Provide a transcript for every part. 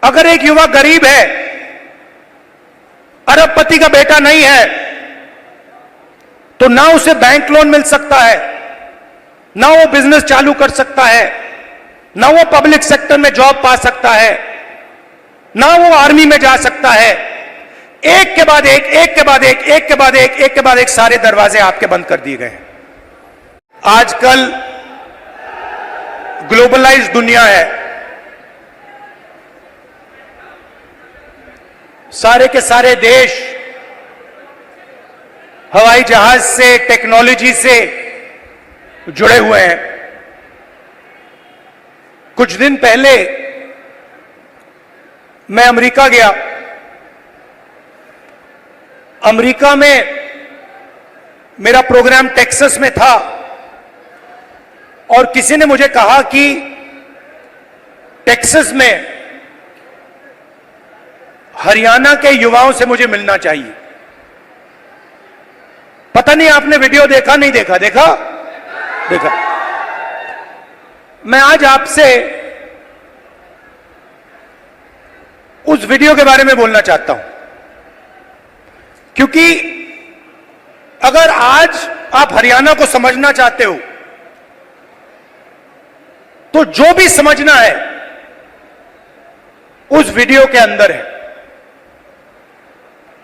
अगर एक युवा गरीब है, अरबपति का बेटा नहीं है, तो ना उसे बैंक लोन मिल सकता है, ना वो बिजनेस चालू कर सकता है, ना वो पब्लिक सेक्टर में जॉब पा सकता है, ना वो आर्मी में जा सकता है। एक के बाद एक, एक के बाद एक, एक के बाद एक, एक के बाद एक सारे दरवाजे आपके बंद कर दिए गए हैं। आजकल ग्लोबलाइज्ड दुनिया है, सारे के सारे देश हवाई जहाज से, टेक्नोलॉजी से जुड़े हुए हैं। कुछ दिन पहले मैं अमेरिका गया। अमेरिका में मेरा प्रोग्राम टेक्सास में था और किसी ने मुझे कहा कि टेक्सास में हरियाणा के युवाओं से मुझे मिलना चाहिए। पता नहीं आपने वीडियो देखा, नहीं देखा? देखा? देखा। मैं आज आपसे उस वीडियो के बारे में बोलना चाहता हूं, क्योंकि अगर आज आप हरियाणा को समझना चाहते हो तो जो भी समझना है उस वीडियो के अंदर है।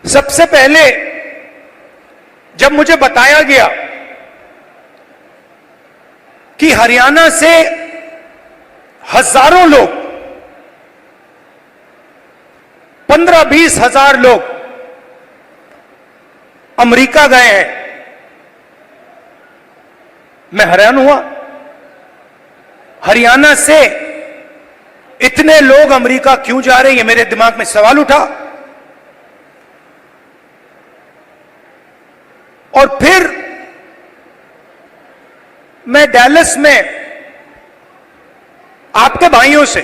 सबसे पहले जब मुझे बताया गया कि हरियाणा से हजारों लोग, 15-20 हजार लोग अमेरिका गए हैं, मैं हैरान हुआ। हरियाणा से इतने लोग अमेरिका क्यों जा रहे हैं, ये मेरे दिमाग में सवाल उठा। और फिर मैं डैलस में आपके भाइयों से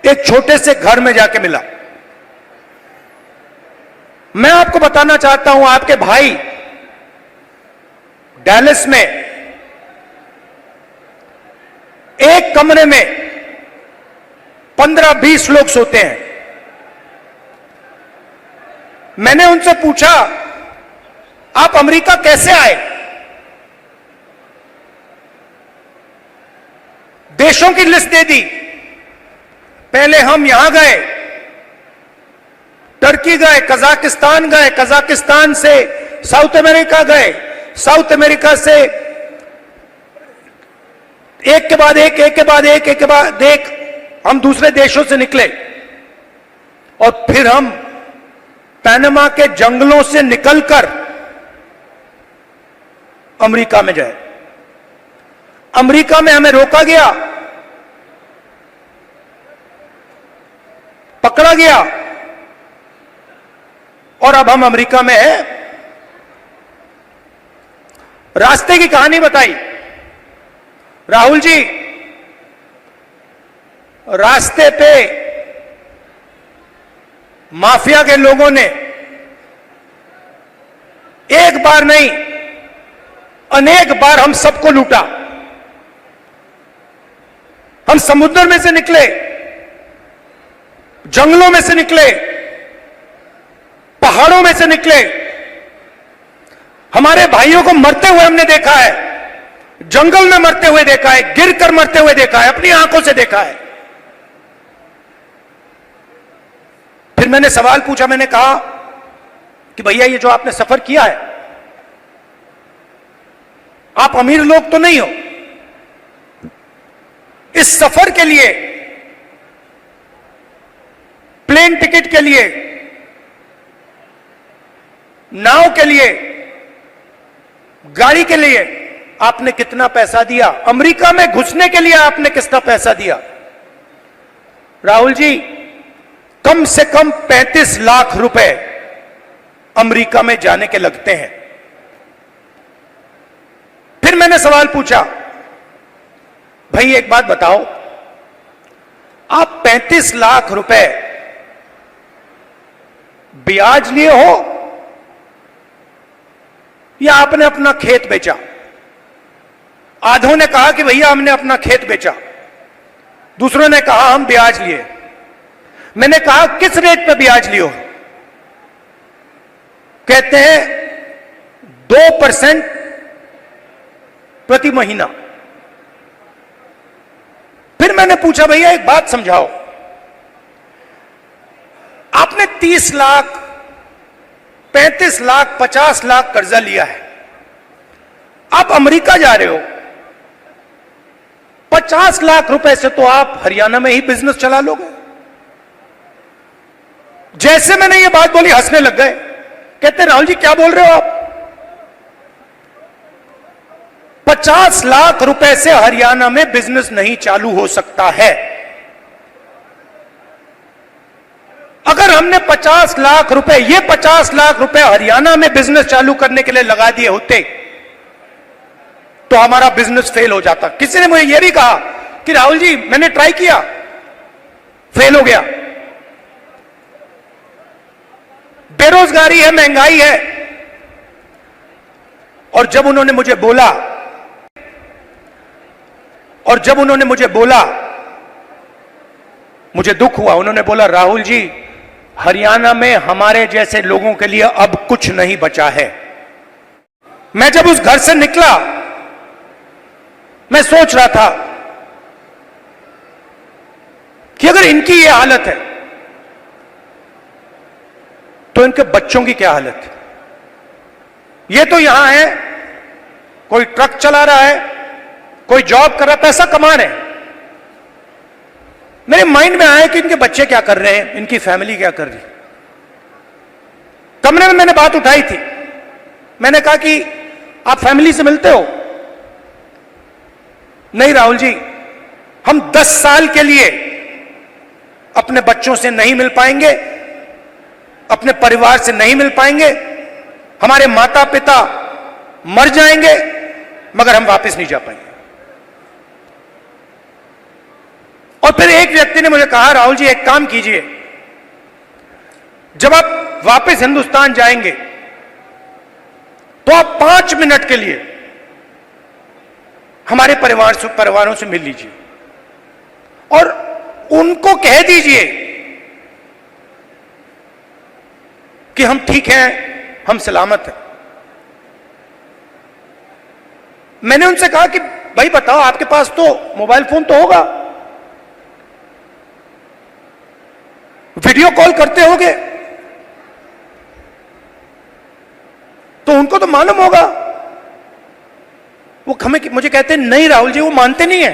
एक छोटे से घर में जाके मिला। मैं आपको बताना चाहता हूं, आपके भाई डैलस में एक कमरे में 15-20 लोग सोते हैं। मैंने उनसे पूछा, आप अमेरिका कैसे आए? देशों की लिस्ट दे दी। पहले हम यहां गए, टर्की गए, कजाकिस्तान गए, कजाकिस्तान से साउथ अमेरिका गए, साउथ अमेरिका से एक के बाद एक, एक के बाद एक, एक के बाद एक हम दूसरे देशों से निकले और फिर हम पनामा के जंगलों से निकलकर अमेरिका में जाए। अमेरिका में हमें रोका गया, पकड़ा गया और अब हम अमेरिका में हैं। रास्ते की कहानी बताई राहुल जी। रास्ते पे माफिया के लोगों ने एक बार नहीं, अनेक बार हम सबको लूटा। हम समुद्र में से निकले, जंगलों में से निकले, पहाड़ों में से निकले। हमारे भाइयों को मरते हुए हमने देखा है, जंगल में मरते हुए देखा है, गिरकर मरते हुए देखा है, अपनी आंखों से देखा है। फिर मैंने सवाल पूछा, मैंने कहा कि भैया ये जो आपने सफर किया है, आप अमीर लोग तो नहीं हो। इस सफर के लिए, प्लेन टिकट के लिए, नाव के लिए, गाड़ी के लिए आपने कितना पैसा दिया? अमेरिका में घुसने के लिए आपने कितना पैसा दिया? राहुल जी, कम से कम 35 लाख रुपए अमेरिका में जाने के लगते हैं। फिर मैंने सवाल पूछा, भाई एक बात बताओ, आप 35 लाख रुपए ब्याज लिए हो या आपने अपना खेत बेचा? आधों ने कहा कि भैया हमने अपना खेत बेचा। दूसरों ने कहा हम ब्याज लिए। मैंने कहा किस रेट पे ब्याज लियो? कहते हैं 2% प्रति महीना। फिर मैंने पूछा भैया एक बात समझाओ, आपने 30 लाख, 35 लाख, 50 लाख कर्जा लिया है, आप अमेरिका जा रहे हो, 50 लाख रुपए से तो आप हरियाणा में ही बिजनेस चला लोगे। जैसे मैंने ये बात बोली हंसने लग गए। कहते राहुल जी क्या बोल रहे हो आप? 50 लाख रुपए से हरियाणा में बिजनेस नहीं चालू हो सकता है। अगर हमने 50 लाख रुपए, ये 50 लाख रुपए हरियाणा में बिजनेस चालू करने के लिए लगा दिए होते तो हमारा बिजनेस फेल हो जाता। किसी ने मुझे यह भी कहा कि राहुल जी मैंने ट्राई किया, फेल हो गया, बेरोजगारी है, महंगाई है। और जब उन्होंने मुझे बोला, मुझे दुख हुआ। उन्होंने बोला राहुल जी हरियाणा में हमारे जैसे लोगों के लिए अब कुछ नहीं बचा है। मैं जब उस घर से निकला, मैं सोच रहा था कि अगर इनकी ये हालत है तो इनके बच्चों की क्या हालत है। ये तो यहां है, कोई ट्रक चला रहा है, कोई जॉब कर रहा है, पैसा कमा रहे हैं। मेरे माइंड में आया कि इनके बच्चे क्या कर रहे हैं, इनकी फैमिली क्या कर रही है। कमरे में मैंने बात उठाई थी, मैंने कहा कि आप फैमिली से मिलते हो? नहीं राहुल जी, हम 10 साल के लिए अपने बच्चों से नहीं मिल पाएंगे, अपने परिवार से नहीं मिल पाएंगे, हमारे माता पिता मर जाएंगे मगर हम वापस नहीं जा पाएंगे। और फिर एक व्यक्ति ने मुझे कहा राहुल जी एक काम कीजिए, जब आप वापस हिंदुस्तान जाएंगे तो आप 5 मिनट के लिए हमारे परिवारों से मिल लीजिए और उनको कह दीजिए कि हम ठीक हैं, हम सलामत हैं। मैंने उनसे कहा कि भाई बताओ आपके पास तो मोबाइल फोन तो होगा, वीडियो कॉल करते होगे, तो उनको तो मालूम होगा। वो मुझे कहते हैं नहीं राहुल जी वो मानते नहीं है,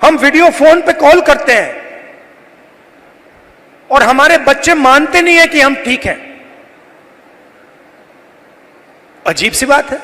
हम वीडियो फोन पे कॉल करते हैं और हमारे बच्चे मानते नहीं है कि हम ठीक हैं। अजीब सी बात है।